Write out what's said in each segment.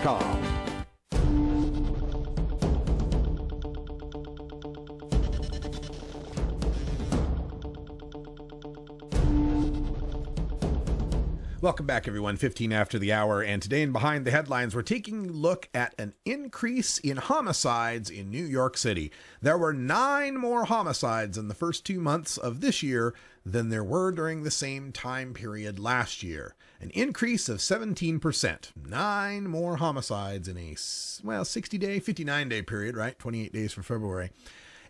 Welcome back, everyone. 15 after the hour, and today in Behind the Headlines, we're taking a look at an increase in homicides in New York City. There were 9 more homicides in the first 2 months of this year than there were during the same time period last year. An increase of 17%. 9 more homicides in a, 60-day, 59-day period, right? 28 days for February.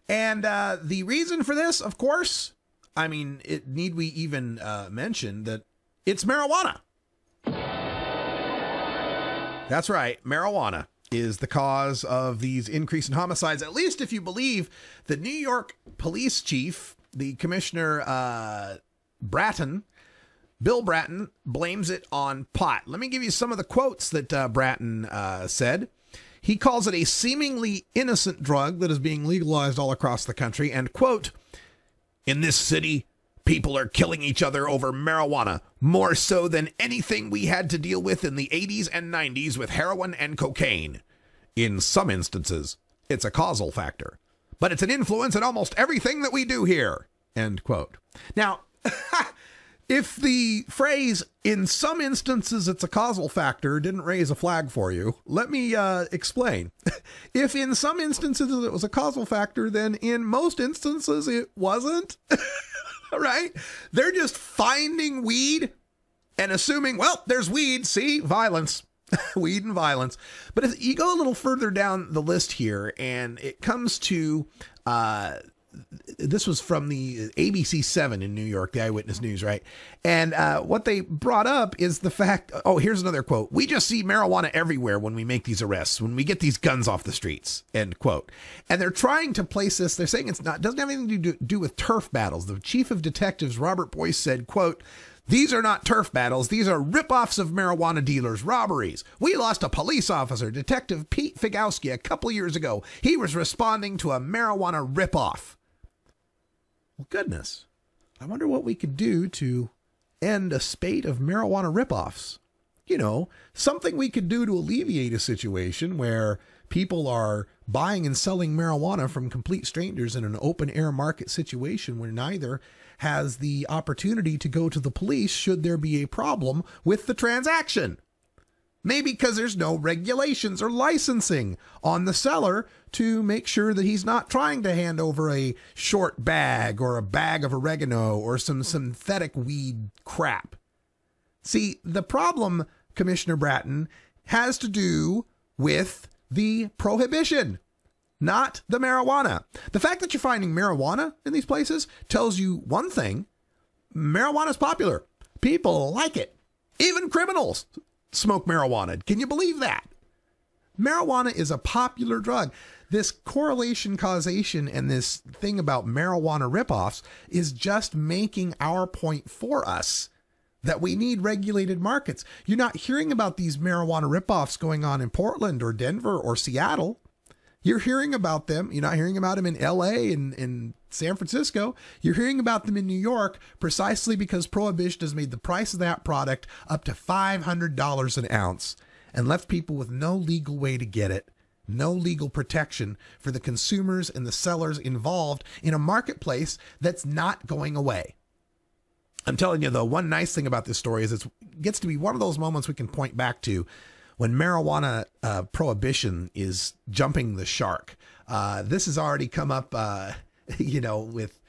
And the reason for this, of course, need we even mention that it's marijuana. That's right. Marijuana is the cause of these increase in homicides, at least if you believe the New York police chief, the Commissioner Bill Bratton, blames it on pot. Let me give you some of the quotes that Bratton said. He calls it a seemingly innocent drug that is being legalized all across the country. And, quote, "In this city, people are killing each other over marijuana, more so than anything we had to deal with in the 80s and 90s with heroin and cocaine. In some instances, it's a causal factor, but it's an influence in almost everything that we do here." End quote. Now, if the phrase, "in some instances it's a causal factor," didn't raise a flag for you, let me explain. If in some instances it was a causal factor, then in most instances it wasn't. Right? They're just finding weed and assuming, well, there's weed. See, violence, weed and violence. But if you go a little further down the list here, and it comes to, this was from the ABC 7 in New York, the Eyewitness News, right? And what they brought up is the fact, here's another quote. "We just see marijuana everywhere when we make these arrests, when we get these guns off the streets," end quote. And they're trying to place this, they're saying doesn't have anything to do with turf battles. The chief of detectives, Robert Boyce, said, quote, "These are not turf battles. These are ripoffs of marijuana dealers, robberies. We lost a police officer, Detective Pete Figowski, a couple years ago. He was responding to a marijuana ripoff." Well, goodness, I wonder what we could do to end a spate of marijuana ripoffs. You know, something we could do to alleviate a situation where people are buying and selling marijuana from complete strangers in an open air market situation where neither has the opportunity to go to the police should there be a problem with the transaction. Maybe because there's no regulations or licensing on the seller to make sure that he's not trying to hand over a short bag or a bag of oregano or some synthetic weed crap. See, the problem, Commissioner Bratton, has to do with the prohibition, not the marijuana. The fact that you're finding marijuana in these places tells you one thing: marijuana is popular. People like it. Even criminals smoke marijuana. Can you believe that? Marijuana is a popular drug. This correlation causation and this thing about marijuana ripoffs is just making our point for us that we need regulated markets. You're not hearing about these marijuana ripoffs going on in Portland or Denver or Seattle. You're hearing about them. You're not hearing about them in LA and in San Francisco. You're hearing about them in New York precisely because Prohibition has made the price of that product up to $500 an ounce and left people with no legal way to get it, no legal protection for the consumers and the sellers involved in a marketplace that's not going away. I'm telling you, though, one nice thing about this story is it gets to be one of those moments we can point back to when marijuana prohibition is jumping the shark. This has already come up, with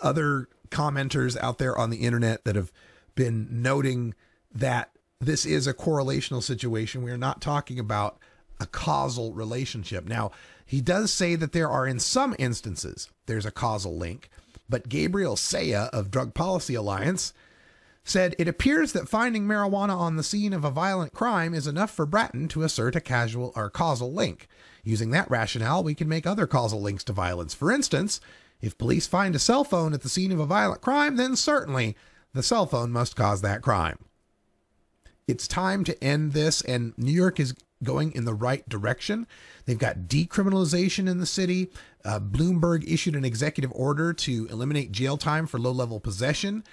other commenters out there on the internet that have been noting that this is a correlational situation. We're not talking about a causal relationship. Now, he does say that there are, in some instances, there's a causal link, but Gabriel Saya of Drug Policy Alliance said, "It appears that finding marijuana on the scene of a violent crime is enough for Bratton to assert a casual or causal link. Using that rationale, we can make other causal links to violence. For instance, if police find a cell phone at the scene of a violent crime, then certainly the cell phone must cause that crime." It's time to end this, and New York is going in the right direction. They've got decriminalization in the city. Bloomberg issued an executive order to eliminate jail time for low-level possession.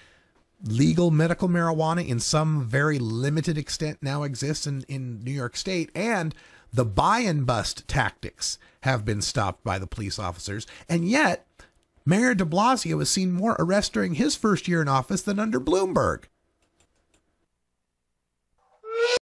legal medical marijuana in some very limited extent now exists in New York State, and the buy and bust tactics have been stopped by the police officers. And yet, Mayor de Blasio has seen more arrests during his first year in office than under Bloomberg.